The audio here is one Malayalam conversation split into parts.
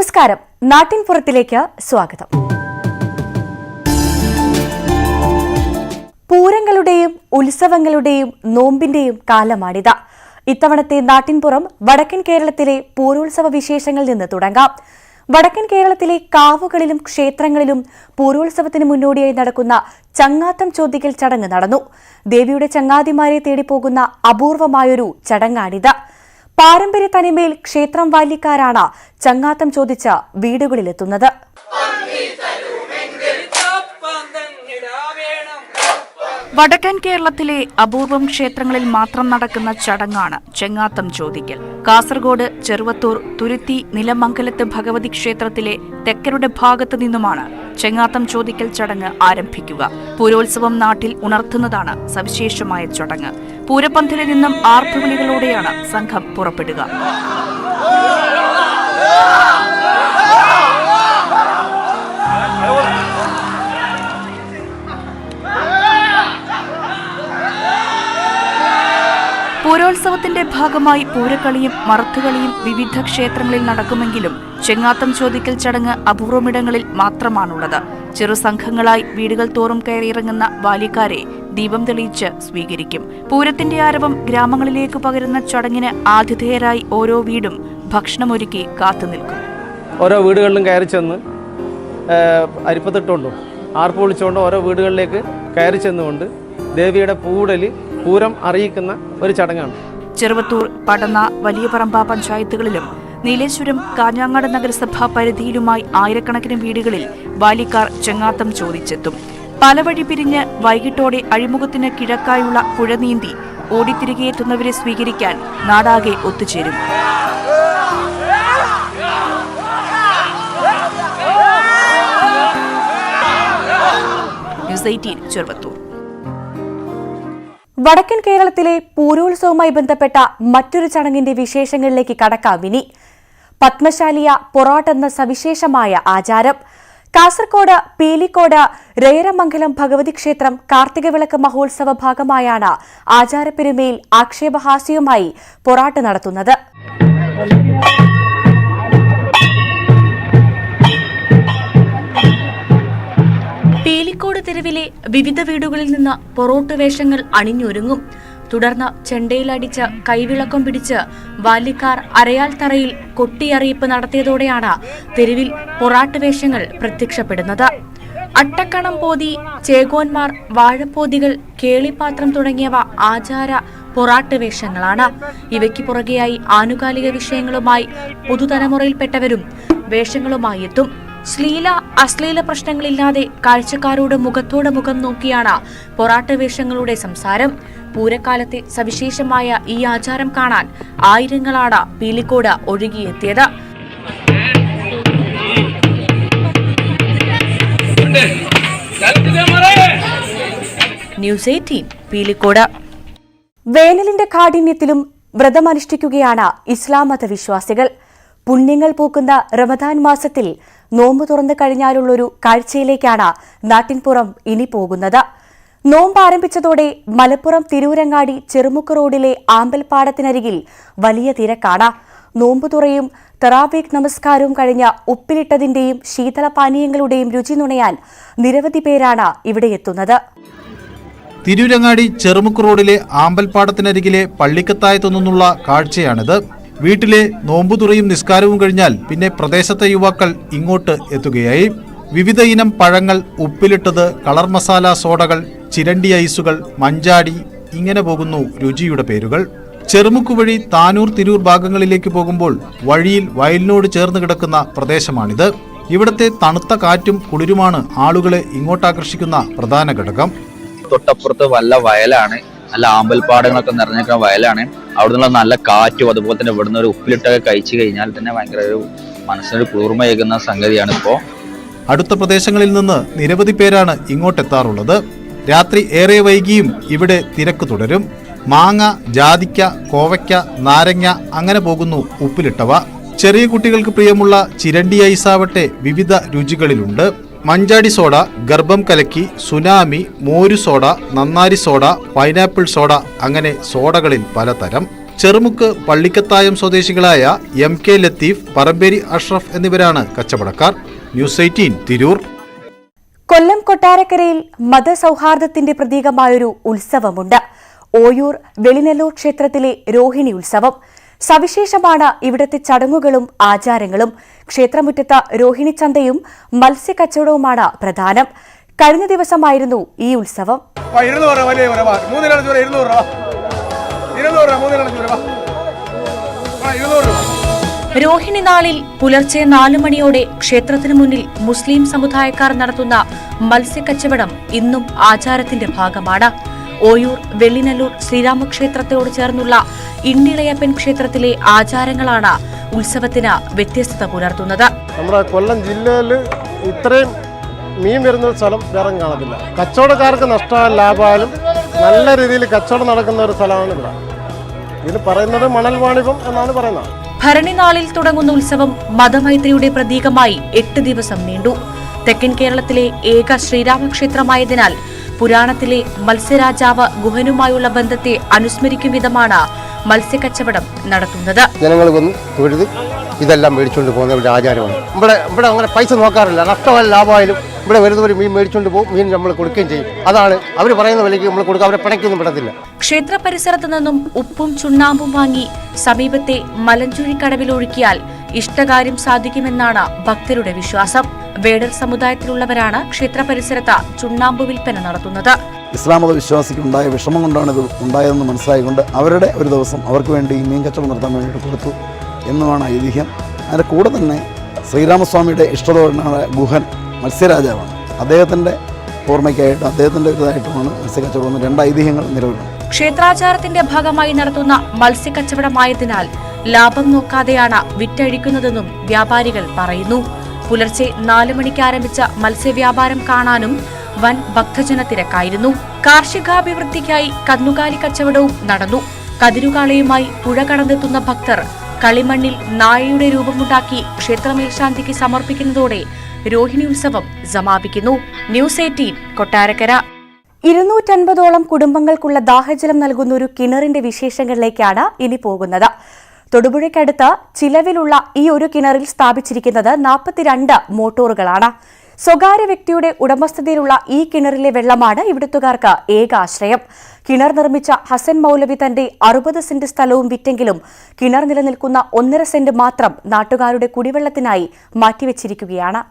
നമസ്കാരം. നാട്ടിൻപുറത്തിലേക്ക് സ്വാഗതം. പൂരങ്ങളുടെയും ഉത്സവങ്ങളുടെയും നോമ്പിന്റെയും കാലമാണിത്. ഇത്തവണത്തെ നാട്ടിൻപുറം വടക്കൻ കേരളത്തിലെ പൂരോത്സവ വിശേഷങ്ങളിൽ നിന്ന് തുടങ്ങാം. വടക്കൻ കേരളത്തിലെ കാവുകളിലും ക്ഷേത്രങ്ങളിലും പൂരോത്സവത്തിന് മുന്നോടിയായി നടക്കുന്ന ചങ്ങാത്തം ചോദിക്കൽ ചടങ്ങ് നടന്നു. ദേവിയുടെ ചങ്ങാതിമാരെ തേടിപ്പോകുന്ന അപൂർവമായൊരു ചടങ്ങാണിത്. പാരമ്പര്യ തനിമയിൽ ക്ഷേത്രം വാല്യക്കാരാണ് ചങ്ങാത്തം ചോദിച്ച വീടുകളിലെത്തുന്നത്. വടക്കൻ കേരളത്തിലെ അപൂർവം ക്ഷേത്രങ്ങളിൽ മാത്രം നടക്കുന്ന ചടങ്ങാണ് ചെങ്ങാത്തം ചോദിക്കൽ. കാസർഗോഡ് ചെറുവത്തൂർ തുരുത്തി നിലമംഗലത്ത് ഭഗവതി ക്ഷേത്രത്തിലെ തെക്കരുടെ ഭാഗത്തു നിന്നുമാണ് ചെങ്ങാത്തം ചോദിക്കൽ ചടങ്ങ് ആരംഭിക്കുക. പൂരോത്സവം നാട്ടിൽ ഉണർത്തുന്നതാണ് സവിശേഷമായ ചടങ്ങ്. പൂരപ്പന്തലിൽ നിന്നും ആർപ്പുവിളികളോടെയാണ് സംഘം പുറപ്പെടുക. പൂരോത്സവത്തിന്റെ ഭാഗമായി പൂരക്കളിയും മറത്തുകളിയും വിവിധ ക്ഷേത്രങ്ങളിൽ നടക്കുമെങ്കിലും ചെങ്ങാത്തം ചോദിക്കൽ ചടങ്ങ് അപൂർവമിടങ്ങളിൽ മാത്രമാണുള്ളത്. ചെറുസംഘങ്ങളായി വീടുകൾ തോറും കയറിയിറങ്ങുന്ന ബാല്യക്കാരെ ദീപം തെളിയിച്ച് സ്വീകരിക്കും. പൂരത്തിന്റെ ആരവം ഗ്രാമങ്ങളിലേക്ക് പകരുന്ന ചടങ്ങിന് ആതിഥേയരായി ഓരോ വീടും ഭക്ഷണമൊരുക്കി കാത്തുനിൽക്കും. ഓരോ വീടുകളിലും കയറി ചെന്ന് അരിപ്പത്തിട്ടുകൊണ്ടും ആർപ്പ് വിളിച്ചുകൊണ്ടും ഓരോ വീടുകളിലേക്ക് കയറി ചെന്നുകൊണ്ട് ദേവിയുടെ പൂരം അറിയിക്കുന്ന ഒരു ചടങ്ങാണ്. ചെറുവത്തൂർ, പടന്ന, വലിയ പറമ്പ പഞ്ചായത്തുകളിലും നീലേശ്വരം, കാഞ്ഞങ്ങാട് നഗരസഭാ പരിധിയിലുമായി ആയിരക്കണക്കിന് വീടുകളിൽ ബാല്യക്കാർ ചെങ്ങാത്തം ചോദിച്ചെത്തും. പല വഴി പിരിഞ്ഞ് വൈകിട്ടോടെ അഴിമുഖത്തിന് കിഴക്കായുള്ള പുഴ നീന്തി ഓടിത്തിരികെ എത്തുന്നവരെ സ്വീകരിക്കാൻ നാടാകെ ഒത്തുചേരും. ന്യൂസ് 18 ചെറുവത്തൂർ. വടക്കൻ കേരളത്തിലെ പൂരോത്സവവുമായി ബന്ധപ്പെട്ട മറ്റൊരു ചടങ്ങിന്റെ വിശേഷങ്ങളിലേക്ക് കടക്കാം ഇനി. പത്മശാലിയ പൊറാട്ട് എന്ന സവിശേഷമായ ആചാരം. കാസർകോട് പീലിക്കോട് രയരമംഗലം ഭഗവതി ക്ഷേത്രം കാർത്തിക വിളക്ക് മഹോത്സവ ഭാഗമായാണ് ആചാരപ്പെരുമയിൽ ആക്ഷേപഹാസ്യവുമായി പൊറാട്ട് നടത്തുന്നത്. പീലിക്കോട് തെരുവിലെ വിവിധ വീടുകളിൽ നിന്ന് പൊറോട്ട് വേഷങ്ങൾ അണിഞ്ഞൊരുങ്ങും. തുടർന്ന് ചെണ്ടയിലടിച്ച് കൈവിളക്കം പിടിച്ച് ബാല്യക്കാർ അരയാൽ തറയിൽ കൊട്ടിയറിയിപ്പ് നടത്തിയതോടെയാണ് തെരുവിൽ പൊറാട്ട് വേഷങ്ങൾ പ്രത്യക്ഷപ്പെടുന്നത്. അട്ടക്കണം പോതി, ചേകോന്മാർ, വാഴപ്പോതികൾ, കേളിപ്പാത്രം തുടങ്ങിയവ ആചാര പൊറാട്ട് വേഷങ്ങളാണ്. ഇവയ്ക്ക് പുറകെയായി ആനുകാലിക വിഷയങ്ങളുമായി പുതുതലമുറയിൽപ്പെട്ടവരും വേഷങ്ങളുമായി എത്തും. അശ്ലീല പ്രശ്നങ്ങളില്ലാതെ കാഴ്ചക്കാരോട് മുഖത്തോട് മുഖം നോക്കിയാണ് പൊറാട്ട് വേഷങ്ങളുടെ സംസാരം. പൂരക്കാലത്തെ സവിശേഷമായ ഈ ആചാരം കാണാൻ ആയിരങ്ങളാണ് പീലിക്കോട് ഒഴുകിയെത്തിയത്. ന്യൂസ് 18 പീലിക്കോട്. വേനലിന്റെ കാഠിന്യത്തിലും വ്രതമനുഷ്ഠിക്കുകയാണ് ഇസ്ലാം മതവിശ്വാസികൾ. പുണ്യങ്ങൾ പൂക്കുന്ന റമദാൻ മാസത്തിൽ നോമ്പ് തുറന്നു കഴിഞ്ഞാലുള്ളൊരു കാഴ്ചയിലേക്കാണ് നാട്ടിൻപുറം ഇനി പോകുന്നത്. നോമ്പ് ആരംഭിച്ചതോടെ മലപ്പുറം തിരൂരങ്ങാടി ചെറുമുക്ക് റോഡിലെ ആമ്പൽപ്പാടത്തിനരികിൽ വലിയ തിരക്കാണ്. നോമ്പുതുറയും തറാവീഖ് നമസ്കാരവും കഴിഞ്ഞ ഉപ്പിലിട്ടതിന്റെയും ശീതളപാനീയങ്ങളുടെയും രുചി നുണയാൻ നിരവധി പേരാണ് ഇവിടെ എത്തുന്നത്. തിരൂരങ്ങാടി ചെറുമുക്ക് റോഡിലെ ആമ്പൽപ്പാടത്തിനരികിലെ പള്ളിക്കത്തായത്തു നിന്നുള്ള കാഴ്ചയാണിത്. വീട്ടിലെ നോമ്പുതുറയും നിസ്കാരവും കഴിഞ്ഞാൽ പിന്നെ പ്രദേശത്തെ യുവാക്കൾ ഇങ്ങോട്ട് എത്തുകയായി. വിവിധ ഇനം പഴങ്ങൾ, ഉപ്പിലിട്ടത്, കളർ മസാല സോഡകൾ, ചിരണ്ടി ഐസുകൾ, മഞ്ചാടി, ഇങ്ങനെ പോകുന്നു രുചിയുടെ പേരുകൾ. ചെറുമുക്ക് വഴി താനൂർ തിരൂർ ഭാഗങ്ങളിലേക്ക് പോകുമ്പോൾ വഴിയിൽ വയലിനോട് ചേർന്ന് കിടക്കുന്ന പ്രദേശമാണിത്. ഇവിടത്തെ തണുത്ത കാറ്റും കുളിരുമാണ് ആളുകളെ ഇങ്ങോട്ടാകർഷിക്കുന്ന പ്രധാന ഘടകം. തൊട്ടപ്പുറത്ത് വല്ല വയലാണ്, നല്ല ആമ്പൽപ്പാടങ്ങളൊക്കെ നിറഞ്ഞിരിക്കുന്ന വയലാണ്. അവിടെ നിന്നുള്ള നല്ല കാറ്റും അതുപോലെ തന്നെ ഇവിടുന്ന് ഒരു ഉപ്പിലിട്ടൊക്കെ കഴിച്ചു കഴിഞ്ഞാൽ തന്നെ ഭയങ്കര ഒരു മനസ്സിനൊരു കുളിർമയേകുന്ന സംഗതിയാണ്. ഇപ്പോൾ അടുത്ത പ്രദേശങ്ങളിൽ നിന്ന് നിരവധി പേരാണ് ഇങ്ങോട്ടെത്താറുള്ളത്. രാത്രി ഏറെ വൈകിയും ഇവിടെ തിരക്ക് തുടരും. മാങ്ങ, ജാതിക്ക, കോവയ്ക്ക, നാരങ്ങ, അങ്ങനെ പോകുന്നു ഉപ്പിലിട്ടവ. ചെറിയ കുട്ടികൾക്ക് പ്രിയമുള്ള ചിരണ്ടി ഐസാവട്ടെ വിവിധ രുചികളിലുണ്ട്. മഞ്ചാടി സോഡ, ഗർഭം കലക്കി, സുനാമി, മോരു സോഡ, നന്നാരി സോഡ, പൈനാപ്പിൾ സോഡ, അങ്ങനെ സോഡകളിൽ പലതരം. ചെറുമുക്ക് പള്ളിക്കത്തായം സ്വദേശികളായ MK ലത്തീഫ്, പറമ്പേരി അഷ്റഫ് എന്നിവരാണ് കച്ചവടക്കാർ. ന്യൂസ് 18 തിരൂർ. കൊല്ലം കൊട്ടാരക്കരയിൽ മതസൗഹാർദ്ദത്തിന്റെ പ്രതീകമായൊരു ഉത്സവമുണ്ട്. ഓയൂർ വെളിനെല്ലൂർ ക്ഷേത്രത്തിലെ രോഹിണി ഉത്സവം. സവിശേഷമാണ് ഇവിടുത്തെ ചടങ്ങുകളും ആചാരങ്ങളും. ക്ഷേത്രമുറ്റത്ത് രോഹിണി ചന്തയും മത്സ്യക്കച്ചവടവുമാണ് പ്രധാനം. കഴിഞ്ഞ ദിവസമായിരുന്നു ഈ ഉത്സവം. രോഹിണി നാളിൽ പുലർച്ചെ 4 മണിയോടെ ക്ഷേത്രത്തിനു മുന്നിൽ മുസ്ലിം സമുദായക്കാർ നടത്തുന്ന മത്സ്യക്കച്ചവടം ഇന്നും ആചാരത്തിന്റെ ഭാഗമാണ്. ഓയൂർ വെള്ളിനെല്ലൂർ ശ്രീരാമക്ഷേത്രത്തോട് ചേർന്നുള്ള ഇണ്ടിളയപ്പൻ ക്ഷേത്രത്തിലെ ആചാരങ്ങളാണ് ഉത്സവത്തിന് വ്യത്യസ്തത പുലർത്തുന്നത്. നമ്മുടെ കൊല്ലം ജില്ലയിൽ ഇത്രയും മീൻ വരുന്ന സ്ഥലം വേറെ കാണത്തില്ല. കച്ചവടക്കാർക്ക് നഷ്ടമായാലും ലാഭമായാലും നല്ല രീതിയിൽ കച്ചവടം നടക്കുന്ന ഒരു സ്ഥലമാണ് ഇവിടെ. ഇതിന് പറയുന്നത് മണൽ വാണിഭം എന്നാണ് പറയുന്നത്. ഭരണി നാളിൽ തുടങ്ങുന്ന ഉത്സവം മതമൈത്രിയുടെ പ്രതീകമായി 8 ദിവസം നീണ്ടു. തെക്കൻ കേരളത്തിലെ ഏക ശ്രീരാമക്ഷേത്രമായതിനാൽ പുരാണത്തിലെ മത്സ്യരാജാവ് ഗുഹനുമായുള്ള ബന്ധത്തെ അനുസ്മരിക്കും വിധമാണ് മത്സ്യക്കച്ചവടം നടത്തുന്നത്. ജനങ്ങൾക്കൊന്ന് തൊഴുത് ഇതെല്ലാം മേടിച്ചുകൊണ്ട് പോകുന്ന ഒരു ആചാരമാണ്. ഇവിടെ അങ്ങനെ പൈസ നോക്കാറില്ല. നഷ്ടമായാലും ലാഭമായാലും ഇവിടെ വരുന്നവർ മീൻ മേടിച്ചുകൊണ്ട് പോകും. മീൻ നമ്മൾ കൊടുക്കുകയും ചെയ്യും. അതാണ് അവർ പറയുന്ന വിലയ്ക്ക് നമ്മൾ കൊടുക്കുക. അവരെ പിണയ്ക്കൊന്നും വിടത്തില്ല. ക്ഷേത്ര പരിസരത്ത് നിന്നും ഉപ്പും ചുണ്ണാമ്പും വാങ്ങി സമീപത്തെ മലഞ്ചുഴിക്കടവിൽ ഒഴുക്കിയാൽ ഇഷ്ടകാര്യം സാധിക്കുമെന്നാണ് ഭക്തരുടെ വിശ്വാസം. വേടർ സമുദായത്തിലുള്ളവരാണ് ക്ഷേത്ര പരിസരത്ത് ചുണ്ണാമ്പ് വിൽപ്പന നടത്തുന്നത്. ഇസ്ലാം മത വിശ്വാസിക്കുണ്ടായ വിഷമം കൊണ്ടാണ് ഇത് ഉണ്ടായതെന്ന് മനസ്സിലായിക്കൊണ്ട് അവരുടെ ഒരു ദിവസം അവർക്ക് വേണ്ടി മീൻ കച്ചവടം നടത്താൻ വേണ്ടിയിട്ട് കൊടുത്തു എന്നുമാണ് ഐതിഹ്യം. അതിൻ്റെ കൂടെ തന്നെ ശ്രീരാമസ്വാമിയുടെ ഇഷ്ടതോടനായ ഗുഹൻ മത്സ്യരാജാവാണ്. അദ്ദേഹത്തിൻ്റെ ഓർമ്മയ്ക്കായിട്ട് അദ്ദേഹത്തിൻ്റെ ഇതായിട്ടുമാണ് മത്സ്യക്കച്ചവടം. 2 ഐതിഹ്യങ്ങൾ നിലവിലുണ്ട്. ക്ഷേത്രാചാരത്തിന്റെ ഭാഗമായി നടത്തുന്ന മത്സ്യക്കച്ചവടമായതിനാൽ ലാഭം നോക്കാതെയാണ് വിറ്റഴിക്കുന്നതെന്നും വ്യാപാരികൾ പറയുന്നു. പുലർച്ചെ 4 മണിക്ക് ആരംഭിച്ച മത്സ്യവ്യാപാരം കാണാനും വൻ ഭക്തജനത്തിരക്കായിരുന്നു. കാർഷികാഭിവൃദ്ധിക്കായി കന്നുകാലി കച്ചവടവും നടന്നു. കതിരുകാളയുമായി പുഴ കടന്നെത്തുന്ന ഭക്തർ കളിമണ്ണിൽ നായയുടെ രൂപമുണ്ടാക്കി ക്ഷേത്രമേൽശാന്തിക്ക് സമർപ്പിക്കുന്നതോടെ രോഹിണി ഉത്സവം സമാപിക്കുന്നു. ന്യൂസ് 18 കൊട്ടാരക്കര. 250ഓളം കുടുംബങ്ങൾക്കുള്ള ദാഹജലം നൽകുന്ന ഒരു കിണറിന്റെ വിശേഷങ്ങളിലേക്കാണ് ഇനി പോകുന്നത്. തൊടുപുഴയ്ക്കടുത്ത് ചിലവിലുള്ള ഈ ഒരു കിണറിൽ സ്ഥാപിച്ചിരിക്കുന്നത് 42 മോട്ടോറുകളാണ്. സ്വകാര്യ വ്യക്തിയുടെ ഉടമസ്ഥതയിലുള്ള ഈ കിണറിലെ വെള്ളമാണ് ഇവിടുത്തുകാർക്ക് ഏക ആശ്രയം. കിണർ നിർമ്മിച്ച ഹസൻ മൗലവി തന്റെ 60 സെന്റ് സ്ഥലവും വിറ്റെങ്കിലും കിണർ നിലനിൽക്കുന്ന 1.5 സെന്റ് മാത്രം നാട്ടുകാരുടെ കുടിവെള്ളത്തിനായി മാറ്റിവെച്ചിരിക്കുകയാണ്.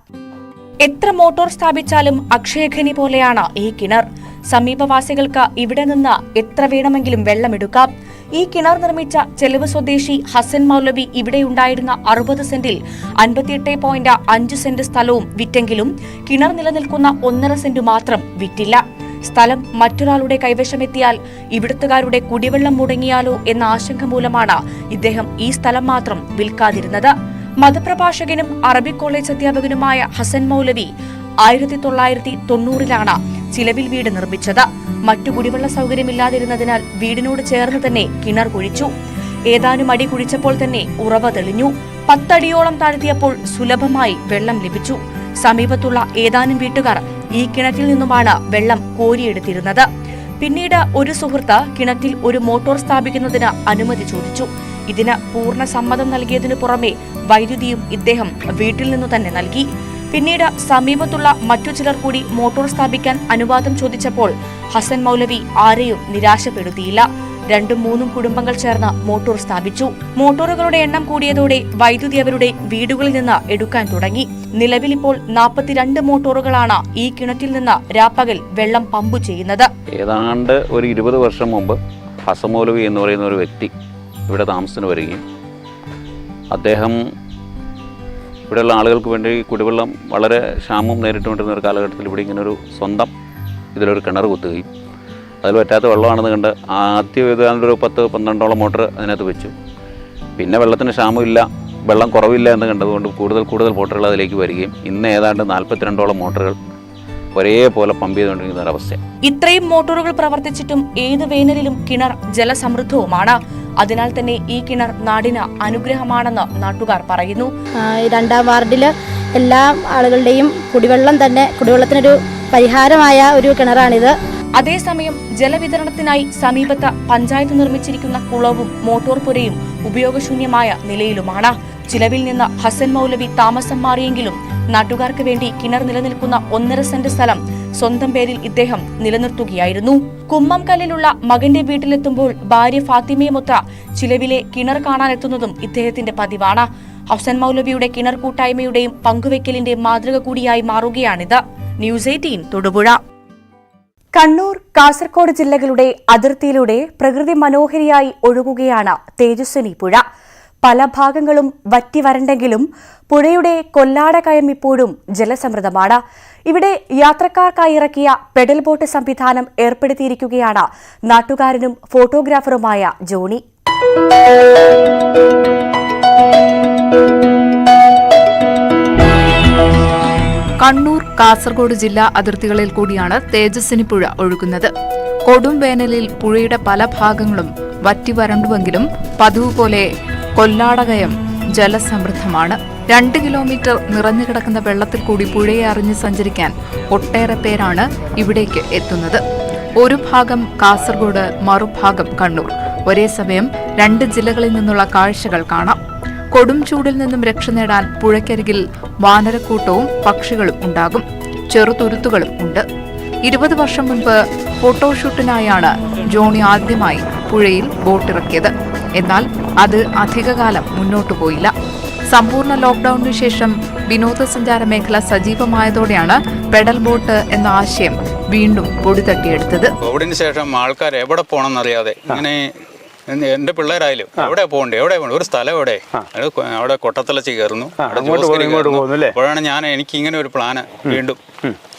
എത്ര മോട്ടോർ സ്ഥാപിച്ചാലും അക്ഷയഖനി പോലെയാണ് ഈ കിണർ. സമീപവാസികൾക്ക് ഇവിടെ നിന്ന് എത്ര വേണമെങ്കിലും വെള്ളമെടുക്കാം. ഈ കിണർ നിർമ്മിച്ച ചെലവ് സ്വദേശി ഹസൻ മൗലവി ഇവിടെയുണ്ടായിരുന്ന 60 സെന്റിൽ 58.5 സെന്റ് സ്ഥലവും വിറ്റെങ്കിലും കിണർ നിലനിൽക്കുന്ന 1.5 സെന്റ് മാത്രം വിറ്റില്ല. സ്ഥലം മറ്റൊരാളുടെ കൈവശമെത്തിയാൽ ഇവിടുത്തുകാരുടെ കുടിവെള്ളം മുടങ്ങിയാലോ എന്ന ആശങ്ക മൂലമാണ് ഇദ്ദേഹം ഈ സ്ഥലം മാത്രം വിൽക്കാതിരുന്നത്. മതപ്രഭാഷകനും അറബിക് കോളേജ് അധ്യാപകനുമായ ഹസൻ മൗലവി 1990-ലാണ് ചിലവിൽ വീട് നിർമ്മിച്ചത്. മറ്റു കുടിവെള്ള സൗകര്യമില്ലാതിരുന്നതിനാൽ വീടിനോട് ചേർന്ന് തന്നെ കിണർ കുഴിച്ചു. ഏതാനും അടി കുഴിച്ചപ്പോൾ തന്നെ ഉറവ തെളിഞ്ഞു. 10 അടിയോളം താഴ്ത്തിയപ്പോൾ സുലഭമായി വെള്ളം ലഭിച്ചു. സമീപത്തുള്ള ഏതാനും വീട്ടുകാർ ഈ കിണറ്റിൽ നിന്നുമാണ് വെള്ളം കോരിയെടുത്തിരുന്നത്. പിന്നീട് ഒരു സുഹൃത്ത് കിണറ്റിൽ ഒരു മോട്ടോർ സ്ഥാപിക്കുന്നതിന് അനുമതി ചോദിച്ചു. ഇതിന് പൂർണ്ണ സമ്മതം നൽകിയതിനു പുറമെ വൈദ്യുതിയും ഇദ്ദേഹം വീട്ടിൽ നിന്നു തന്നെ നൽകി. പിന്നീട് സമീപത്തുള്ള മറ്റു ചിലർ കൂടി മോട്ടോർ സ്ഥാപിക്കാൻ അനുവാദം ചോദിച്ചപ്പോൾ ഹസൻ മൗലവി ആരെയും നിരാശപ്പെടുത്തിയില്ല. 2-3 കുടുംബങ്ങൾ ചേർന്ന് മോട്ടോർ സ്ഥാപിച്ചു. മോട്ടോറുകളുടെ എണ്ണം കൂടിയതോടെ വൈദ്യുതി അവരുടെ വീടുകളിൽ നിന്ന് എടുക്കാൻ തുടങ്ങി. നിലവിലിപ്പോൾ 42 മോട്ടോറുകളാണ് ഈ കിണറ്റിൽ നിന്ന് രാപ്പകൽ വെള്ളം പമ്പ് ചെയ്യുന്നത്. ഏതാണ്ട് ഒരു 20 വർഷം മുമ്പ് ഹസൻ മൗലവി എന്ന് പറയുന്ന ഒരു വ്യക്തി ഇവിടെ താമസത്തിന് വരികയും അദ്ദേഹം ഇവിടെയുള്ള ആളുകൾക്ക് വേണ്ടി കുടിവെള്ളം വളരെ ക്ഷാമം നേരിട്ടുകൊണ്ടിരുന്ന ഒരു കാലഘട്ടത്തിൽ ഇവിടെ ഇങ്ങനൊരു സ്വന്തം ഇതിലൊരു കിണർ കുത്തുകയും അതിൽ പറ്റാത്ത വെള്ളമാണെന്ന് കണ്ട് ആദ്യം ഏതാണ്ട് ഒരു 10-12ഓളം മോട്ടർ അതിനകത്ത് വെച്ചു. പിന്നെ വെള്ളത്തിന് ക്ഷാമമില്ല, വെള്ളം കുറവില്ല എന്ന് കണ്ടതുകൊണ്ട് കൂടുതൽ മോട്ടറുകൾ അതിലേക്ക് വരികയും ഇന്ന് ഏതാണ്ട് 42ഓളം മോട്ടറുകൾ ഒരേപോലെ പമ്പ് ചെയ്തുകൊണ്ടിരിക്കുന്ന ഒരവസ്ഥ. ഇത്രയും മോട്ടോറുകൾ പ്രവർത്തിച്ചിട്ടും ഏത് വേനലിലും കിണർ ജലസമൃദ്ധവുമാണ്. അതിനാൽ തന്നെ ഈ കിണർ നാടിന് അനുഗ്രഹമാണെന്ന് നാട്ടുകാർ പറയുന്നു. 2ാം വാർഡില് എല്ലാ ആളുകളുടെയും കുടിവെള്ളത്തിനൊരു പരിഹാരമായ ഒരു കിണറാണിത്. അതേസമയം ജലവിതരണത്തിനായി സമീപത്ത് പഞ്ചായത്ത് നിർമ്മിച്ചിരിക്കുന്ന കുളവും മോട്ടോർ പുരയും ഉപയോഗശൂന്യമായ നിലയിലുമാണ്. ചിലവിൽ നിന്ന് ഹസൻ മൗലവി താമസം മാറിയെങ്കിലും നാട്ടുകാർക്ക് വേണ്ടി കിണർ നിലനിൽക്കുന്ന 1.5 സെന്റ് സ്ഥലം സ്വന്തം പേരിൽ ഇദ്ദേഹം നിലനിർത്തുകയായിരുന്നു. കുമ്മംകല്ലിലുള്ള മകന്റെ വീട്ടിലെത്തുമ്പോൾ ഭാര്യ ഫാത്തിമയുമൊത്ത ചിലവിലെ കിണർ കാണാനെത്തുന്നതും ഇദ്ദേഹത്തിന്റെ പതിവാണ്. ഹസൻ മൗലവിയുടെ കിണർ കൂട്ടായ്മയുടെയും പങ്കുവെക്കലിന്റെയും മാതൃക കൂടിയായി മാറുകയാണിത്. ന്യൂസ് 18 തൊടുപുഴ. കണ്ണൂർ, കാസർഗോഡ് ജില്ലകളുടെ അതിർത്തിയിലൂടെ പ്രകൃതി മനോഹരിയായി ഒഴുകുകയാണ് തേജസ്വിനി പുഴ. പല ഭാഗങ്ങളും വറ്റി വരണ്ടെങ്കിലും പുഴയുടെ കൊല്ലാട കയം ഇപ്പോഴും ജലസമൃദ്ധമാണ്. ഇവിടെ യാത്രക്കാർക്കായി ഇറക്കിയ പെഡൽ ബോട്ട് സംവിധാനം ഏർപ്പെടുത്തിയിരിക്കുകയാണ് നാട്ടുകാരനും ഫോട്ടോഗ്രാഫറുമായ ജോണി. കണ്ണൂർ, കാസർഗോഡ് ജില്ലാ അതിർത്തികളിൽ കൂടിയാണ് തേജസ്വിനി പുഴ ഒഴുകുന്നത്. കൊടും വേനലിൽ പുഴയുടെ പല ഭാഗങ്ങളും വറ്റി വരണ്ടുവെങ്കിലും പതിവ് പോലെ കൊല്ലാടകയം ജലസമൃദ്ധമാണ്. 2 കിലോമീറ്റർ നിറഞ്ഞുകിടക്കുന്ന വെള്ളത്തിൽ കൂടി പുഴയെ അറിഞ്ഞ് സഞ്ചരിക്കാൻ ഒട്ടേറെ പേരാണ് ഇവിടേക്ക് എത്തുന്നത്. ഒരു ഭാഗം കാസർഗോഡ്, മറുഭാഗം കണ്ണൂർ. ഒരേ സമയം 2 ജില്ലകളിൽ നിന്നുള്ള കാഴ്ചകൾ കാണാം. കൊടും ചൂടിൽ നിന്നും രക്ഷ നേടാൻ പുഴയ്ക്കരികിൽ വാനരക്കൂട്ടവും പക്ഷികളും ഉണ്ടാകും. ചെറുതുരുത്തുകളും ഉണ്ട്. 20 വർഷം മുൻപ് ഫോട്ടോഷൂട്ടിനായാണ് ജോണി ആദ്യമായി പുഴയിൽ ബോട്ടിറക്കിയത്. എന്നാൽ അത് അധികകാലം മുന്നോട്ടു പോയില്ല. സമ്പൂർണ്ണ ലോക്ഡൌണിനു ശേഷം വിനോദസഞ്ചാര മേഖല സജീവമായതോടെയാണ് പെഡൽ ബോട്ട് എന്ന ആശയം വീണ്ടും പൊടിതട്ടിയെടുത്തത്. കോവിഡിന് ശേഷം ആൾക്കാർ എവിടെ പോകണമെന്നറിയാതെ ഇങ്ങനെ എന്റെ പിള്ളേരായാലും എവിടെ പോകണ്ടേ, ഒരു സ്ഥലം എവിടെ, അവിടെ കൊട്ടത്തലച്ച് കയറുന്നു, അപ്പോഴാണ് എനിക്ക് ഇങ്ങനെ ഒരു പ്ലാന് വീണ്ടും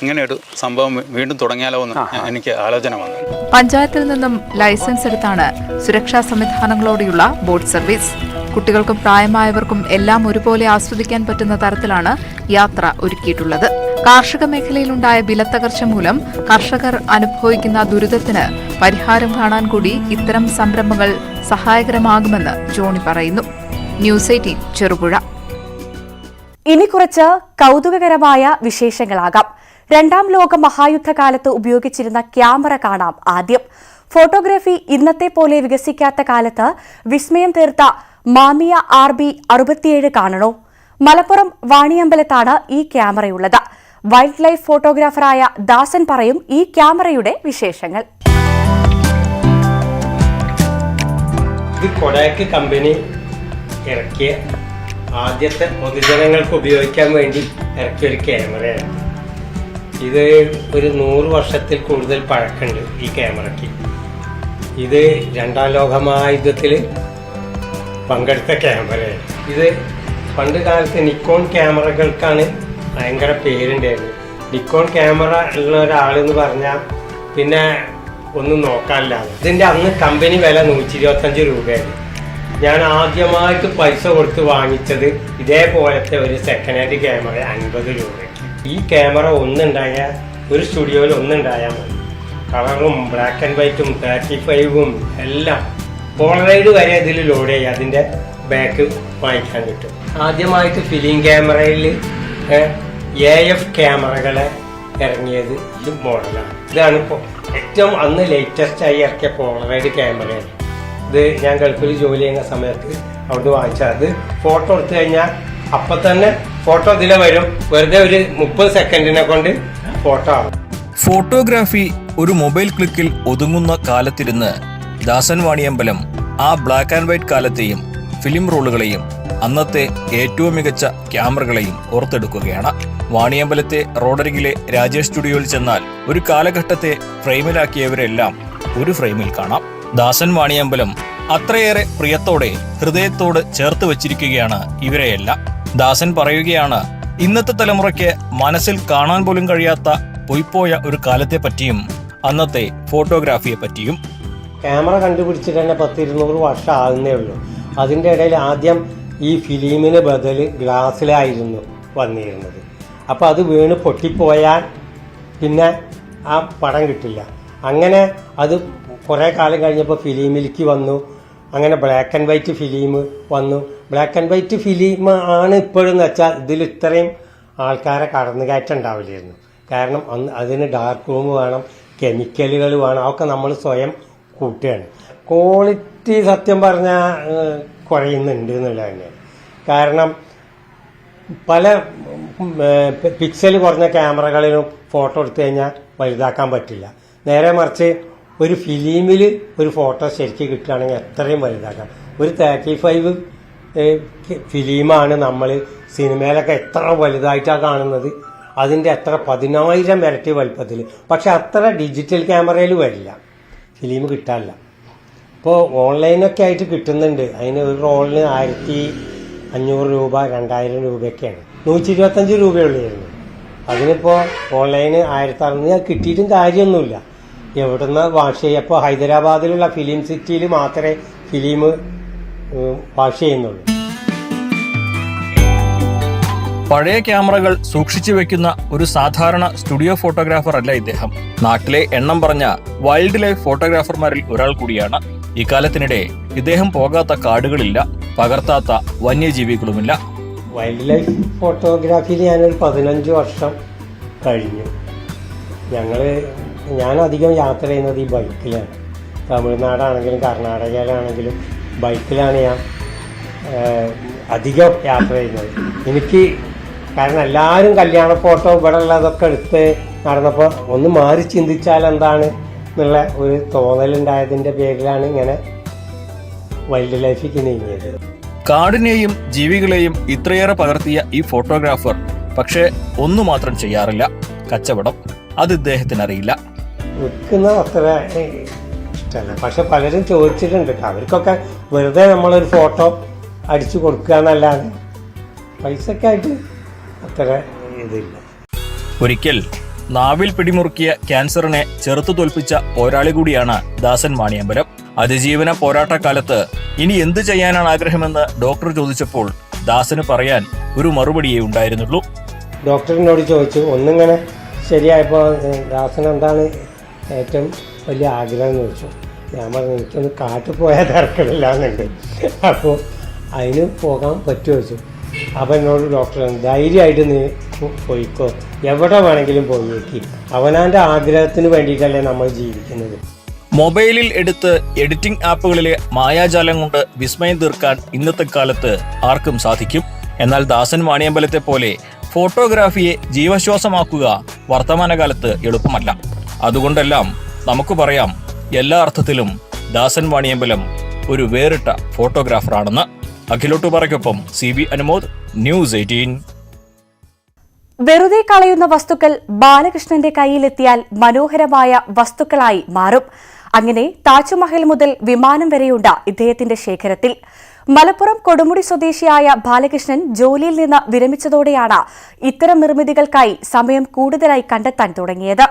ഇങ്ങനെ ഒരു സംഭവം വീണ്ടും തുടങ്ങിയാലോ എന്ന് എനിക്ക് ആലോചന വന്നു. പഞ്ചായത്തിൽ നിന്നും ലൈസൻസ് എടുത്താണ് സുരക്ഷാ സംവിധാനങ്ങളോടെയുള്ള ബോട്ട് സർവീസ്. കുട്ടികൾക്കും പ്രായമായവർക്കും എല്ലാം ഒരുപോലെ ആസ്വദിക്കാൻ പറ്റുന്ന തരത്തിലാണ് യാത്ര ഒരുക്കിയിട്ടുള്ളത്. കാർഷിക മേഖലയിലുണ്ടായ വിലത്തകർച്ച മൂലം കർഷകർ അനുഭവിക്കുന്ന ദുരിതത്തിന് പരിഹാരം കാണാൻ കൂടി ഇത്തരം സംരംഭങ്ങൾ സഹായകരമാകുമെന്ന് ജോണി പറയുന്നു. ന്യൂസ് 18 ചെറുപുഴ. ഇനി കുറച്ച് കൗതുകകരമായ വിശേഷങ്ങളാകാം. 2ാം ലോക മഹായുദ്ധകാലത്ത് ഉപയോഗിച്ചിരുന്ന ക്യാമറ കാണാം ആദ്യം. ഫോട്ടോഗ്രാഫി ഇന്നത്തെ പോലെ വികസിക്കാത്ത കാലത്ത് വിസ്മയം തീർത്ത മാമിയ RB 67 കാണണോ? മലപ്പുറം വാണിയമ്പലത്താണ് ഈ ക്യാമറയുള്ളത്. വൈൽഡ് ലൈഫ് ഫോട്ടോഗ്രാഫറായ ദാസൻ പറയും ഈ ക്യാമറയുടെ വിശേഷങ്ങൾ. ഇത് കൊഡാക്ക് കമ്പനി ഇറക്കിയ ആദ്യത്തെ പൊതുജനങ്ങൾക്ക് ഉപയോഗിക്കാൻ വേണ്ടി ഇറക്കിയ ഒരു ക്യാമറയാണ്. ഇത് ഒരു 100 വർഷത്തിൽ കൂടുതൽ പഴക്കമുണ്ട് ഈ ക്യാമറയ്ക്ക്. ഇത് 2ാം ലോക മഹായുദ്ധത്തിൽ പങ്കെടുത്ത ക്യാമറയാണ്. ഇത് പണ്ട് കാലത്ത് നിക്കോൺ ക്യാമറകൾക്കാണ് ഭയങ്കര പേരുണ്ടായിരുന്നു. നിക്കോൺ ക്യാമറ ഉള്ള ഒരാളെന്ന് പറഞ്ഞാൽ പിന്നെ ഒന്നും നോക്കാനില്ലാതെ. ഇതിൻ്റെ അന്ന് കമ്പനി വില 125 രൂപയായിരുന്നു. ഞാൻ ആദ്യമായിട്ട് പൈസ കൊടുത്ത് വാങ്ങിച്ചത് ഇതേപോലത്തെ ഒരു സെക്കൻഡ് ഹാൻഡ് ക്യാമറ 50 രൂപയ്ക്ക്. ഈ ക്യാമറ ഒന്നുണ്ടായാൽ ഒരു സ്റ്റുഡിയോയിൽ ഒന്നുണ്ടായാൽ മതി. കളറും ബ്ലാക്ക് ആൻഡ് വൈറ്റും 35ഉം എല്ലാം പോളറൈഡ് വരെ ഇതിൽ ലോഡ് ചെയ്യുക. അതിൻ്റെ ബാക്ക് വാങ്ങിക്കാൻ കിട്ടും. ആദ്യമായിട്ട് ഫിലിം ക്യാമറയിൽ AF ക്യാമറകളെ ഇറങ്ങിയത് ഈ മോഡലാണ്. ഇതാണ് ഇപ്പോൾ ഏറ്റവും അന്ന് ലേറ്റസ്റ്റ് ആയി ഇറക്കിയ പോളറൈഡ് ക്യാമറയാണ്. ഇത് ഞാൻ ഗൾഫിൽ ജോലി ചെയ്യുന്ന സമയത്ത് അവിടെ വാങ്ങിച്ചത്. അത് ഫോട്ടോ എടുത്തു കഴിഞ്ഞാൽ അപ്പം തന്നെ ഫോട്ടോ ഇതിലെ വരും. വെറുതെ ഒരു 30 സെക്കൻഡിനെ കൊണ്ട് ഫോട്ടോ ആവും. ഫോട്ടോഗ്രാഫി ഒരു മൊബൈൽ ക്ലിക്കിൽ ഒതുങ്ങുന്ന കാലത്തിരുന്ന് ദാസൻ വാണിയമ്പലം ആ ബ്ലാക്ക് ആൻഡ് വൈറ്റ് കാലത്തെയും ഫിലിം റോളുകളെയും അന്നത്തെ ഏറ്റവും മികച്ച ക്യാമറകളെയും ഓർത്തെടുക്കുകയാണ്. വാണിയമ്പലത്തെ റോഡരികിലെ രാജേഷ് സ്റ്റുഡിയോയിൽ ചെന്നാൽ ഒരു കാലഘട്ടത്തെ ഫ്രെയിമിലാക്കിയവരെല്ലാം ഒരു ഫ്രെയിമിൽ കാണാം. ദാസൻ വാണിയമ്പലം അത്രയേറെ പ്രിയത്തോടെ ഹൃദയത്തോട് ചേർത്ത് വച്ചിരിക്കുകയാണ് ഇവരെയെല്ലാം. ദാസൻ പറയുകയാണ്, ഇന്നത്തെ തലമുറയ്ക്ക് മനസ്സിൽ കാണാൻ പോലും കഴിയാത്ത പൊയ്പോയ ഒരു കാലത്തെ പറ്റിയും അന്നത്തെ ഫോട്ടോഗ്രാഫിയെ പറ്റിയും. ക്യാമറ കണ്ടുപിടിച്ചിട്ട് തന്നെ 100-200 വർഷം ആകുന്നേ ഉള്ളൂ. അതിൻ്റെ ഇടയിൽ ആദ്യം ഈ ഫിലിമിന് ബദൽ ഗ്ലാസ്സിലായിരുന്നു വന്നിരുന്നത്. അപ്പോൾ അത് വീണ് പൊട്ടിപ്പോയാൽ പിന്നെ ആ പടം കിട്ടില്ല. അങ്ങനെ അത് കുറേ കാലം കഴിഞ്ഞപ്പോൾ ഫിലിമിലേക്ക് വന്നു. അങ്ങനെ ബ്ലാക്ക് ആൻഡ് വൈറ്റ് ഫിലിം വന്നു. ബ്ലാക്ക് ആൻഡ് വൈറ്റ് ഫിലിം ആണ് ഇപ്പോഴെന്ന് വെച്ചാൽ ഇതിൽ ഇത്രയും ആൾക്കാരെ കടന്നുകയറ്റം ഉണ്ടാവില്ലായിരുന്നു. കാരണം അതിന് ഡാർക്ക് റൂം വേണം, കെമിക്കലുകളുമാണ്, അതൊക്കെ നമ്മൾ സ്വയം കൂട്ടുകയാണ്. ക്വാളിറ്റി സത്യം പറഞ്ഞാൽ കുറയുന്നുണ്ട് എന്നുള്ളത് തന്നെ. കാരണം പല പിക്സൽ കുറഞ്ഞ ക്യാമറകളിലും ഫോട്ടോ എടുത്തു കഴിഞ്ഞാൽ വലുതാക്കാൻ പറ്റില്ല. നേരെ മറിച്ച് ഒരു ഫിലിമിൽ ഒരു ഫോട്ടോ ശരിക്കും കിട്ടുകയാണെങ്കിൽ എത്രയും വലുതാക്കാം. ഒരു 35 ഫിലിമാണ് നമ്മൾ സിനിമയിലൊക്കെ എത്ര വലുതായിട്ടാണ് കാണുന്നത്, അതിൻ്റെ എത്ര 10,000 ഇരട്ടി വലുപ്പത്തിൽ. പക്ഷെ അത്ര ഡിജിറ്റൽ ക്യാമറയിൽ വരില്ല, ഫിലിം കിട്ടാനില്ല. ഇപ്പോൾ ഓൺലൈനൊക്കെ ആയിട്ട് കിട്ടുന്നുണ്ട്. അതിന് ഒരു റോളിന് 1,500 രൂപ 2,000 രൂപയൊക്കെയാണ്. 125 രൂപയുള്ളായിരുന്നു. അതിനിപ്പോൾ ഓൺലൈന് 1,600 കിട്ടിയിട്ടും കാര്യമൊന്നുമില്ല. എവിടുന്ന വാഷ് ചെയ്യുക? ഇപ്പോൾ ഹൈദരാബാദിലുള്ള ഫിലിം സിറ്റിയിൽ മാത്രമേ ഫിലിം വാഷ് ചെയ്യുന്നുള്ളൂ. പഴയ ക്യാമറകൾ സൂക്ഷിച്ചു വെക്കുന്ന ഒരു സാധാരണ സ്റ്റുഡിയോ ഫോട്ടോഗ്രാഫർ അല്ല ഇദ്ദേഹം. നാട്ടിലെ എണ്ണം പറഞ്ഞ വൈൽഡ് ലൈഫ് ഫോട്ടോഗ്രാഫർമാരിൽ ഒരാൾ കൂടിയാണ്. ഇക്കാലത്തിനിടെ ഇദ്ദേഹം പോകാത്ത കാടുകളില്ല, പകർത്താത്ത വന്യജീവികളുമില്ല. വൈൽഡ് ലൈഫ് ഫോട്ടോഗ്രാഫിയിൽ ഞാനൊരു 15 വർഷം കഴിഞ്ഞു. ഞാൻ അധികം യാത്ര ചെയ്യുന്നത് ഈ ബൈക്കിലാണ്. തമിഴ്നാടാണെങ്കിലും കർണാടകയിലാണെങ്കിലും ബൈക്കിലാണ് ഞാൻ അധികം യാത്ര ചെയ്യുന്നത്. എനിക്ക് കാരണം എല്ലാവരും കല്യാണ ഫോട്ടോ ഇവിടെ ഉള്ളതൊക്കെ എടുത്ത് നടന്നപ്പോൾ ഒന്ന് മാറി ചിന്തിച്ചാൽ എന്താണ് എന്നുള്ള ഒരു തോന്നലുണ്ടായതിൻ്റെ പേരിലാണ് ഇങ്ങനെ വൈൽഡ് ലൈഫിലേക്ക് നീങ്ങിയത്. കാടിനെയും ജീവികളെയും ഇത്രയേറെ പകർത്തിയ ഈ ഫോട്ടോഗ്രാഫർ പക്ഷേ ഒന്നു മാത്രം ചെയ്യാറില്ല, കച്ചവടം. അത് ഇദ്ദേഹത്തിന് അറിയില്ല. വിൽക്കുന്നത് അത്ര ഇഷ്ടമല്ല. പക്ഷെ പലരും ചോദിച്ചിട്ടുണ്ട്. അവർക്കൊക്കെ വെറുതെ നമ്മളൊരു ഫോട്ടോ അടിച്ചു കൊടുക്കുക എന്നല്ലാതെ പൈസക്കായിട്ട് അത്ര ഇതില്ല. ഒരിക്കൽ നാവിൽ പിടിമുറുക്കിയ ക്യാൻസറിനെ ചെറുത്തു തോൽപ്പിച്ച പോരാളി കൂടിയാണ് ദാസൻ വാണിയമ്പലം. അതിജീവന പോരാട്ടക്കാലത്ത് ഇനി എന്ത് ചെയ്യാനാണ് ആഗ്രഹമെന്ന് ഡോക്ടർ ചോദിച്ചപ്പോൾ ദാസന് പറയാൻ ഒരു മറുപടിയേ ഉണ്ടായിരുന്നുള്ളൂ. ഡോക്ടറിനോട് ചോദിച്ചു, ഒന്നിങ്ങനെ ശരിയായപ്പോൾ ദാസൻ എന്താണ് ഏറ്റവും വലിയ ആഗ്രഹം എന്ന് ചോദിച്ചു. ഞാൻ പറഞ്ഞു, എനിക്കൊന്ന് കാട്ടിൽ പോയാൽ തിരക്കില്ല എന്നുണ്ട്. അപ്പോൾ അതിന് പോകാൻ പറ്റുമോ ചോദിച്ചു. അപ്പം എന്നോട് ഡോക്ടർ ധൈര്യമായിട്ട് നീ പോയിക്കോ, എവിടെ വേണമെങ്കിലും പോയേക്ക്. അവനാൻ്റെ ആഗ്രഹത്തിന് വേണ്ടിയിട്ടല്ലേ നമ്മൾ ജീവിക്കുന്നത്. മൊബൈലിൽ എടുത്ത് എഡിറ്റിംഗ് ആപ്പുകളിലെ മായാജാലം കൊണ്ട് വിസ്മയം തീർക്കാൻ ഇന്നത്തെ കാലത്ത് ആർക്കും സാധിക്കും. എന്നാൽ ദാസൻ വാണിയമ്പലത്തെ പോലെ ഫോട്ടോഗ്രാഫിയെ ജീവശ്വാസമാക്കുക വർത്തമാനകാലത്ത് എളുപ്പമല്ല. അതുകൊണ്ടെല്ലാം നമുക്ക് പറയാം, എല്ലാ അർത്ഥത്തിലും ദാസൻ വാണിയമ്പലം ഒരു വേറിട്ട ഫോട്ടോഗ്രാഫറാണെന്ന്. അഖിലോട്ടുപാറയ്ക്കൊപ്പം CB അനുമോദ്, ന്യൂസ് 18. വെറുതെ കളയുന്ന വസ്തുക്കൾ ബാലകൃഷ്ണന്റെ കയ്യിലെത്തിയാൽ മനോഹരമായ വസ്തുക്കളായി മാറും. അങ്ങനെ താജ്മഹൽ മുതൽ വിമാനം വരെയുണ്ട് ഇദ്ദേഹത്തിന്റെ ശേഖരത്തിൽ. മലപ്പുറം കൊടുമുടി സ്വദേശിയായ ബാലകൃഷ്ണൻ ജോലിയിൽ നിന്ന് വിരമിച്ചതോടെയാണ് ഇത്തരം നിർമ്മിതികൾക്കായി സമയം കൂടുതലായി കണ്ടെത്താൻ തുടങ്ങിയത്.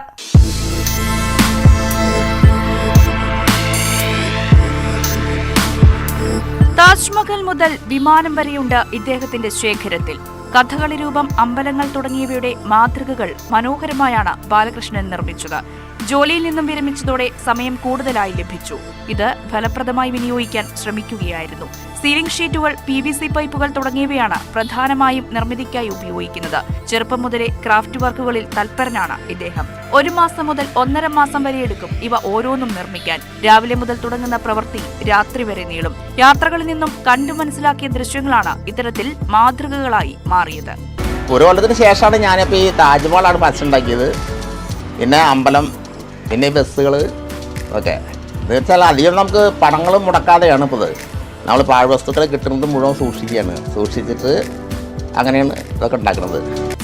താജ്മഹൽ മുതൽ വിമാനം വരെയുണ്ട് ഇദ്ദേഹത്തിന്റെ ശേഖരത്തിൽ. കഥകളി രൂപം, അമ്പലങ്ങൾ തുടങ്ങിയവയുടെ മാതൃകകൾ മനോഹരമായാണ് ബാലകൃഷ്ണൻ നിർമ്മിച്ചത്. ജോലിയിൽ നിന്നും വിരമിച്ചതോടെ സമയം കൂടുതലായി ലഭിച്ചു. ഇത് ഫലപ്രദമായി വിനിയോഗിക്കാൻ ശ്രമിക്കുകയായിരുന്നു. സീലിംഗ് ഷീറ്റുകൾ, PVC പൈപ്പുകൾ തുടങ്ങിയവയാണ് പ്രധാനമായും നിർമ്മിതിക്കായി ഉപയോഗിക്കുന്നത്. ചെറുപ്പം മുതലേ ക്രാഫ്റ്റ് വർക്കുകളിൽ തൽപരനാണ് ഇദ്ദേഹം. 1 മാസം മുതൽ 1.5 മാസം വരെ എടുക്കും ഇവ ഓരോന്നും നിർമ്മിക്കാൻ. രാവിലെ മുതൽ തുടങ്ങുന്ന പ്രവൃത്തി രാത്രി വരെ നീളും. യാത്രകളിൽ നിന്നും കണ്ടു മനസ്സിലാക്കിയ ദൃശ്യങ്ങളാണ് ഇത്തരത്തിൽ മാതൃകകളായി മാറിയത്. ഒരു കൊല്ലത്തിന് ശേഷമാണ് ഞാനിപ്പോൾ ഈ താജ്മഹലാണ് മനസ്സുണ്ടാക്കിയത്. പിന്നെ അമ്പലം, പിന്നെ ബസ്സുകൾ ഒക്കെ. എന്ന് വെച്ചാൽ അധികം നമുക്ക് പണങ്ങൾ മുടക്കാതെയാണ് ഇപ്പോൾ ഇത്. നമ്മൾ പാഴ്വസ്തുക്കൾ കിട്ടുന്നത് മുഴുവൻ സൂക്ഷിച്ചിട്ട് അങ്ങനെയാണ് ഇതൊക്കെ ഉണ്ടാക്കുന്നത്.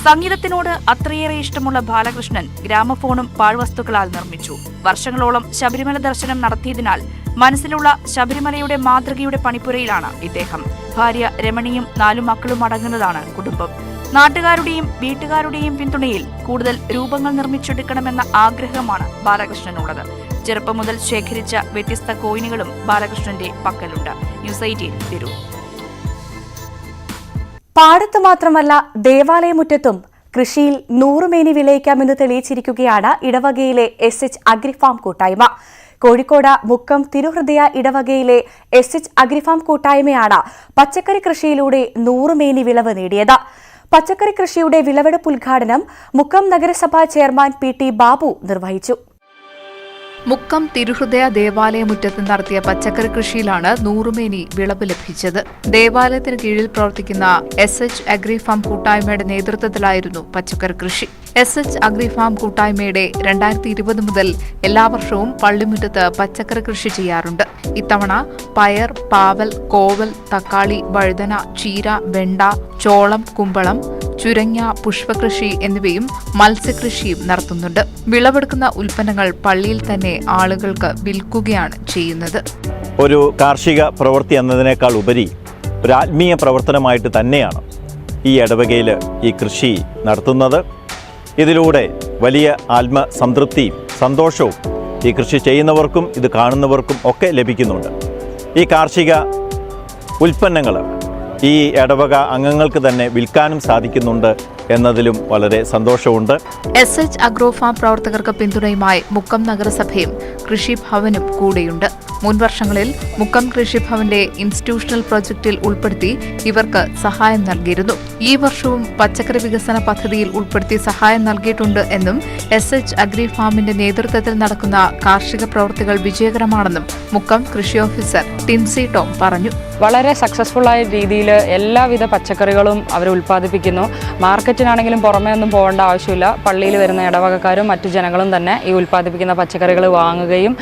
സംഗീതത്തിനോട് അത്രയേറെ ഇഷ്ടമുള്ള ബാലകൃഷ്ണൻ ഗ്രാമഫോണും പാഴ്വസ്തുക്കളാൽ നിർമ്മിച്ചു. വർഷങ്ങളോളം ശബരിമല ദർശനം നടത്തിയതിനാൽ മനസ്സിലുള്ള ശബരിമലയുടെ മാതൃകയുടെ പണിപ്പുരയിലാണ് ഇദ്ദേഹം. ഭാര്യ രമണിയും 4 മക്കളും അടങ്ങുന്നതാണ് കുടുംബം. നാട്ടുകാരുടെയും വീട്ടുകാരുടെയും പിന്തുണയിൽ കൂടുതൽ രൂപങ്ങൾ നിർമ്മിച്ചെടുക്കണമെന്ന ആഗ്രഹമാണ് ബാലകൃഷ്ണനുള്ളത്. ചെറുപ്പം മുതൽ ശേഖരിച്ച വ്യത്യസ്ത കോയിനുകളും ബാലകൃഷ്ണന്റെ പക്കലുണ്ട്. ന്യൂസ് 18 തിരൂർ. പാടത്ത് മാത്രമല്ല ദേവാലയമുറ്റത്തും കൃഷിയിൽ 100 മേനി വിളയിക്കാമെന്ന് തെളിയിച്ചിരിക്കുകയാണ് ഇടവകയിലെ SH അഗ്രിഫാം കൂട്ടായ്മ. കോഴിക്കോട് മുക്കം തിരുഹൃദയ ഇടവകയിലെ SH അഗ്രിഫാം കൂട്ടായ്മയാണ് പച്ചക്കറി കൃഷിയിലൂടെ 100 മേനി വിളവ് നേടിയത്. പച്ചക്കറി കൃഷിയുടെ വിളവെടുപ്പ് ഉദ്ഘാടനം മുക്കം നഗരസഭാ ചെയർമാൻ PT ബാബു നിർവഹിച്ചു. മുക്കം തിരുഹൃദയ ദേവാലയമുറ്റത്ത് നടത്തിയ പച്ചക്കറി കൃഷിയിലാണ് നൂറുമേനി വിളവ് ലഭിച്ചത്. ദേവാലയത്തിന് കീഴിൽ പ്രവർത്തിക്കുന്ന SH അഗ്രി ഫാം കൂട്ടായ്മയുടെ നേതൃത്വത്തിലായിരുന്നു പച്ചക്കറി കൃഷി. SH അഗ്രി ഫാം കൂട്ടായ്മയുടെ 2020 മുതൽ എല്ലാ വർഷവും പള്ളിമുറ്റത്ത് പച്ചക്കറി കൃഷി ചെയ്യാറുണ്ട്. ഇത്തവണ പയർ, പാവൽ, കോവൽ, തക്കാളി, വഴുതന, ചീര, വെണ്ട, ചോളം, കുമ്പളം, ചുരങ്ങ, പുഷ്പകൃഷി എന്നിവയും മത്സ്യകൃഷിയും നടത്തുന്നുണ്ട്. വിളവെടുക്കുന്ന ഉൽപ്പന്നങ്ങൾ പള്ളിയിൽ തന്നെ ആളുകൾക്ക് വിൽക്കുകയാണ് ചെയ്യുന്നത്. ഒരു കാർഷിക പ്രവൃത്തി എന്നതിനേക്കാൾ ഉപരി ഒരു ആത്മീയ പ്രവർത്തനമായിട്ട് തന്നെയാണ് ഈ ഇടവകയിൽ ഈ കൃഷി നടത്തുന്നത്. ഇതിലൂടെ വലിയ ആത്മസംതൃപ്തിയും സന്തോഷവും ഈ കൃഷി ചെയ്യുന്നവർക്കും ഇത് കാണുന്നവർക്കും ഒക്കെ ലഭിക്കുന്നുണ്ട്. ഈ കാർഷിക ഉൽപ്പന്നങ്ങൾ ഈ ഇടവക അംഗങ്ങൾക്ക് തന്നെ വിൽക്കാനും സാധിക്കുന്നുണ്ട് എന്നതിലും വളരെ സന്തോഷമുണ്ട്. SH അഗ്രോ ഫാം പ്രവർത്തകർക്ക് പിന്തുണയുമായി മുക്കം നഗരസഭയും കൃഷിഭവനും കൂടെയുണ്ട്. മുൻ വർഷങ്ങളിൽ മുക്കം കൃഷിഭവന്റെ ഇൻസ്റ്റിറ്റ്യൂഷണൽ പ്രൊജക്ടിൽ ഉൾപ്പെടുത്തി ഇവർക്ക് സഹായം നൽകിയിരുന്നു. ഈ വർഷവും പച്ചക്കറി വികസന പദ്ധതിയിൽ ഉൾപ്പെടുത്തി സഹായം നൽകിയിട്ടുണ്ട് എന്നും SH അഗ്രി ഫാമിന്റെ നേതൃത്വത്തിൽ നടക്കുന്ന കാർഷിക പ്രവൃത്തികൾ വിജയകരമാണെന്നും മുക്കം കൃഷി ഓഫീസർ ടിൻസി ടോം പറഞ്ഞു. വളരെ സക്സസ്ഫുള്ളായ രീതിയിൽ എല്ലാവിധ പച്ചക്കറികളും അവർ ഉൽപ്പാദിപ്പിക്കുന്നു. മാർക്കറ്റിനാണെങ്കിലും പുറമേ ഒന്നും പോകേണ്ട ആവശ്യമില്ല. പള്ളിയിൽ വരുന്ന ഇടവകക്കാരും മറ്റു ജനങ്ങളും തന്നെ ഈ ഉൽപ്പാദിപ്പിക്കുന്ന പച്ചക്കറികൾ വാങ്ങുകയും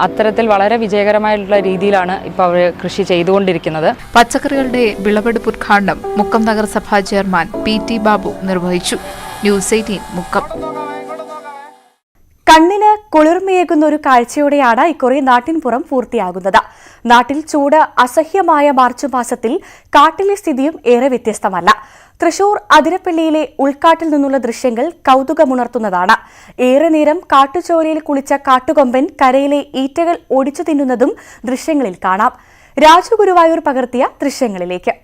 അത്തരത്തിൽ വളരെ വിജയകരമായിട്ടുള്ള രീതിയിലാണ് ഇപ്പോൾ അവർ കൃഷി ചെയ്തുകൊണ്ടിരിക്കുന്നത്. പച്ചക്കറികളുടെ വിളവെടുപ്പ് ഉദ്ഘാടനം മുക്കം നഗരസഭാ ചെയർമാൻ PT ബാബു നിർവഹിച്ചു. ന്യൂസ് 18 മുക്കം. കണ്ണിന് കുളിർമയേകുന്ന ഒരു കാഴ്ചയോടെയാണ് ഇക്കുറി നാട്ടിൻപുറം പൂർത്തിയാകുന്നത്. നാട്ടിൽ ചൂട് അസഹ്യമായ മാർച്ച് മാസത്തിൽ കാട്ടിലെ സ്ഥിതിയും ഏറെ വ്യത്യസ്തമല്ല. തൃശൂർ അതിരപ്പള്ളിയിലെ ഉൾക്കാട്ടിൽ നിന്നുള്ള ദൃശ്യങ്ങൾ കൗതുകമുണർത്തുന്നതാണ്. ഏറെ നേരം കാട്ടുചോലയിൽ കുളിച്ച കാട്ടുകൊമ്പൻ കരയിലെ ഈറ്റകൾ ഒടിച്ചു തിന്നുന്നതും ദൃശ്യങ്ങളിൽ കാണാം. രാജഗുരുവായൂർ പകർത്തിയ ദൃശ്യങ്ങളിലേക്ക്.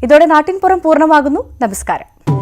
ഇതോടെ നാട്ടിൻപുറം പൂർണ്ണമാകുന്നു. നമസ്കാരം.